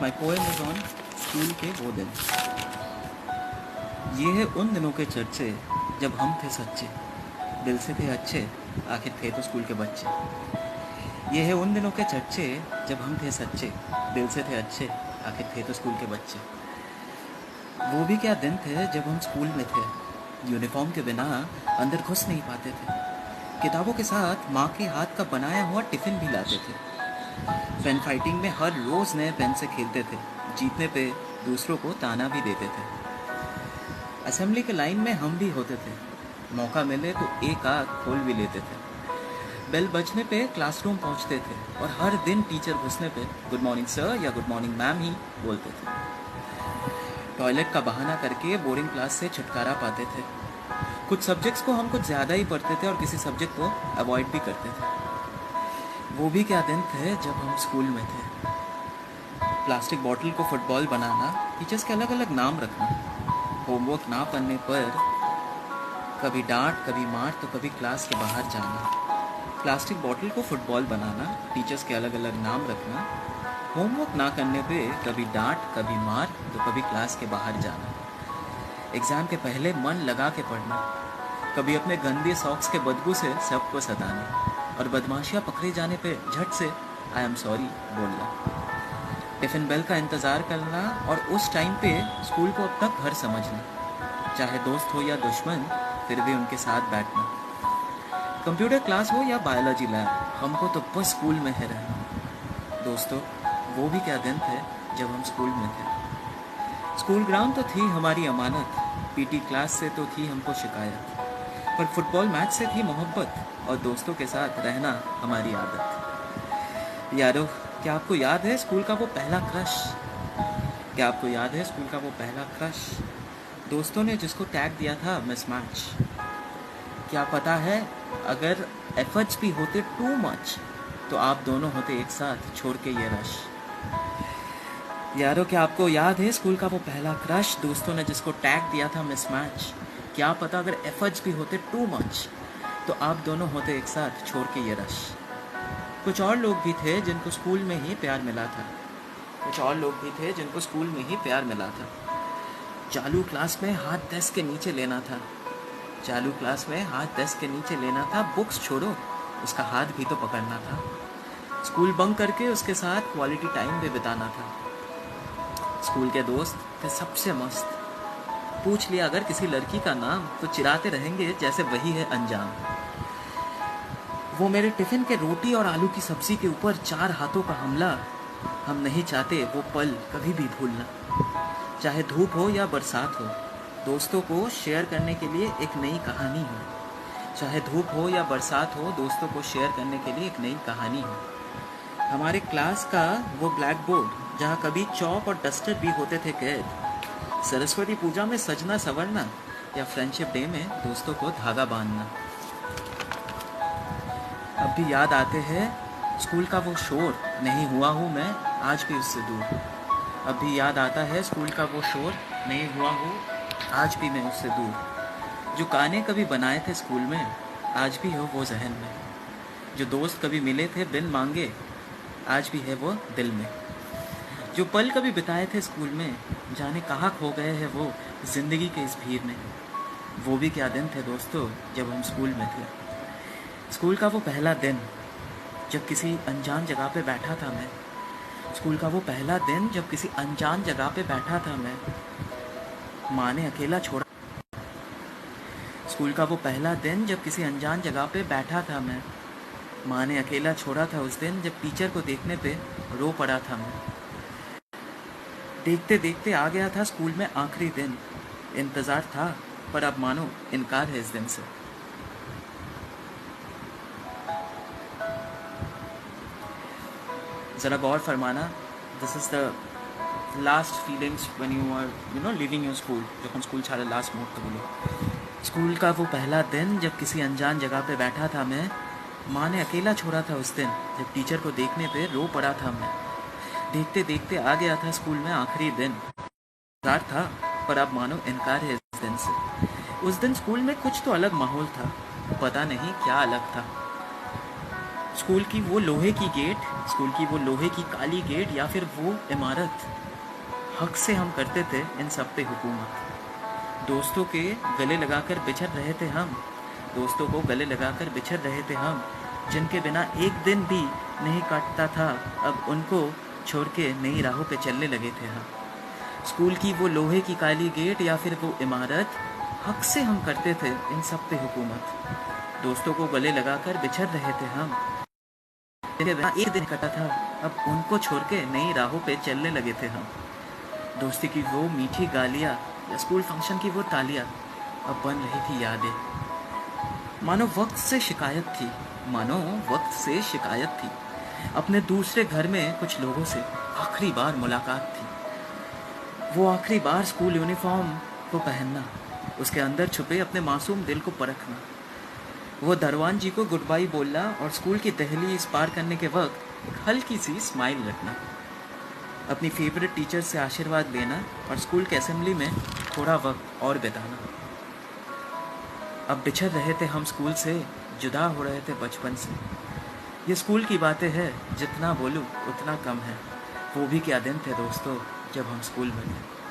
My poem is on school के वो दिन। ये है उन दिनों के चर्चे जब हम थे सच्चे, दिल से थे अच्छे, आखिर थे तो स्कूल के बच्चे। ये है उन दिनों के चर्चे जब हम थे सच्चे, दिल से थे अच्छे, आखिर थे तो स्कूल के बच्चे। वो भी क्या दिन थे जब हम स्कूल में थे, यूनिफॉर्म के बिना अंदर घुस नहीं पाते थे। किताबों के साथ माँ के हाथ का बनाया हुआ टिफ़िन भी लाते थे। पेन फाइटिंग में हर रोज़ नए पेन से खेलते थे, जीतने पे दूसरों को ताना भी देते थे। असेंबली के लाइन में हम भी होते थे, मौका मिले तो एक आँख खोल भी लेते थे। बेल बजने पे क्लासरूम पहुंचते थे और हर दिन टीचर घुसने पे गुड मॉर्निंग सर या गुड मॉर्निंग मैम ही बोलते थे। टॉयलेट का बहाना करके बोर्डिंग क्लास से छुटकारा पाते थे। कुछ सब्जेक्ट्स को हम कुछ ज़्यादा ही पढ़ते थे और किसी सब्जेक्ट को अवॉइड भी करते थे। वो भी क्या दिन थे जब हम स्कूल में थे। प्लास्टिक बॉटल को फुटबॉल बनाना, टीचर्स के अलग अलग नाम रखना, होमवर्क ना पढ़ने पर कभी डांट, कभी मार तो कभी क्लास के बाहर जाना। प्लास्टिक बॉटल को फुटबॉल बनाना, टीचर्स के अलग अलग नाम रखना, होमवर्क ना करने पे कभी डांट, कभी मार तो कभी क्लास के बाहर जाना। एग्ज़ाम के पहले मन लगा के पढ़ना, कभी अपने गंदे सॉक्स के बदबू से सबको सताना और बदमाशियाँ पकड़े जाने पे झट से आई एम सॉरी बोलना। टिफ़िन बेल का इंतज़ार करना और उस टाइम पे स्कूल को अपना घर समझना, चाहे दोस्त हो या दुश्मन फिर भी उनके साथ बैठना। कंप्यूटर क्लास हो या बायोलॉजी लैब, हमको तो बस स्कूल में है रहना। दोस्तों, वो भी क्या दिन थे जब हम स्कूल में थे। स्कूल ग्राउंड तो थी हमारी अमानत, पीटी क्लास से तो थी हमको शिकायत, पर फुटबॉल मैच से थी मोहब्बत और दोस्तों के साथ रहना हमारी आदत। यारो, क्या आपको याद है स्कूल का वो पहला क्रश? क्या आपको याद है स्कूल का वो पहला क्रश? दोस्तों ने जिसको टैग दिया था मिसमैच। क्या पता है अगर एफर्ट्स भी होते टू मच तो आप दोनों होते एक साथ छोड़ के ये रश। यारो, क्या आपको याद है स्कूल का वो पहला क्रश? दोस्तों ने जिसको टैग दिया था मिसमैच। क्या पता अगर एफर्ट्स भी होते टू मच तो आप दोनों होते एक साथ छोड़ के ये रश। कुछ और लोग भी थे जिनको स्कूल में ही प्यार मिला था। कुछ और लोग भी थे जिनको स्कूल में ही प्यार मिला था। चालू क्लास में हाथ डेस्क के नीचे लेना था। चालू क्लास में हाथ डेस्क के नीचे लेना था। बुक्स छोड़ो, उसका हाथ भी तो पकड़ना था। स्कूल बंक करके उसके साथ क्वालिटी टाइम भी बिताना था। स्कूल के दोस्त थे सबसे मस्त। पूछ लिया अगर किसी लड़की का नाम तो चिढ़ाते रहेंगे जैसे वही है अंजाम। वो मेरे टिफ़िन के रोटी और आलू की सब्ज़ी के ऊपर 4 हाथों का हमला, हम नहीं चाहते वो पल कभी भी भूलना। चाहे धूप हो या बरसात हो, दोस्तों को शेयर करने के लिए एक नई कहानी हो। चाहे धूप हो या बरसात हो, दोस्तों को शेयर करने के लिए एक नई कहानी हो। हमारे क्लास का वो ब्लैक बोर्ड जहाँ कभी चॉक और डस्टर भी होते थे कैद। सरस्वती पूजा में सजना संवरना या फ्रेंडशिप डे में दोस्तों को धागा बांधना। अब भी याद आते हैं स्कूल का वो शोर, नहीं हुआ हूँ मैं आज भी उससे दूर। अब भी याद आता है स्कूल का वो शोर, नहीं हुआ हूँ आज भी मैं उससे दूर। जो गाने कभी बनाए थे स्कूल में आज भी हो वो जहन में। जो दोस्त कभी मिले थे बिन मांगे आज भी है वो दिल में। जो पल कभी बिताए थे स्कूल में जाने कहाँ खो गए हैं वो ज़िंदगी के इस भीड़ में। वो भी क्या दिन थे दोस्तों जब हम स्कूल में थे। स्कूल का वो पहला दिन जब किसी अनजान जगह पे बैठा था मैं। स्कूल का वो पहला दिन जब किसी अनजान जगह पे बैठा था मैं, माँ ने अकेला छोड़ा। स्कूल का वो पहला दिन जब किसी अनजान जगह पे बैठा था मैं, माँ ने अकेला छोड़ा था उस दिन जब टीचर को देखने पे रो पड़ा था मैं। देखते देखते आ गया था स्कूल में आखिरी दिन, इंतज़ार था पर अब मानो इनकार है इस दिन से। ज़रा गौर फरमाना, this is the last feelings when you are living your school. যখন স্কুল ছাড়ার লাস্ট মুহূর্তগুলো। स्कूल का वो पहला दिन जब किसी अनजान जगह पे बैठा था मैं, माँ ने अकेला छोड़ा था उस दिन जब टीचर को देखने पे रो पड़ा था मैं। देखते देखते आ गया था स्कूल में आखिरी दिन, इंतज़ार था पर अब मानो इनकार है इस दिन से। उस दिन स्कूल में कुछ तो अलग माहौल था, पता नहीं क्या अलग था। स्कूल की वो लोहे की गेट, स्कूल की वो लोहे की काली गेट या फिर वो इमारत, हक से हम करते थे इन सब पे हुकूमत। दोस्तों के गले लगाकर बिछड़ रहे थे हम, दोस्तों को गले लगाकर बिछड़ रहे थे हम, जिनके बिना एक दिन भी नहीं काटता था, अब उनको छोड़ के नई राहों पे चलने लगे थे हम। स्कूल की वो लोहे की काली गेट या फिर वो इमारत, हक से हम करते थे इन सब पे हुकूमत। दोस्तों को गले लगाकर बिछड़ रहे थे हम, जिनके बिना एक दिन कटा था, अब उनको छोड़ के नई राहों पे चलने लगे थे हम। दोस्ती की वो मीठी गालियाँ या स्कूल फंक्शन की वो तालियाँ अब बन रही थी यादें। मानो वक्त से शिकायत थी, मानो वक्त से शिकायत थी। अपने दूसरे घर में कुछ लोगों से आखिरी बार मुलाकात थी। वो आखिरी बार स्कूल यूनिफॉर्म को पहनना, उसके अंदर छुपे अपने मासूम दिल को परखना, वो दरवान जी को गुड बाई बोलना और स्कूल की दहलीज पार करने के वक्त एक हल्की सी स्माइल रखना, अपनी फेवरेट टीचर से आशीर्वाद लेना और स्कूल के असेंबली में थोड़ा वक्त और बिताना। अब बिछड़ रहे थे हम स्कूल से, जुदा हो रहे थे बचपन से। ये स्कूल की बातें हैं, जितना बोलूँ उतना कम है। वो भी क्या दिन थे दोस्तों जब हम स्कूल में थे।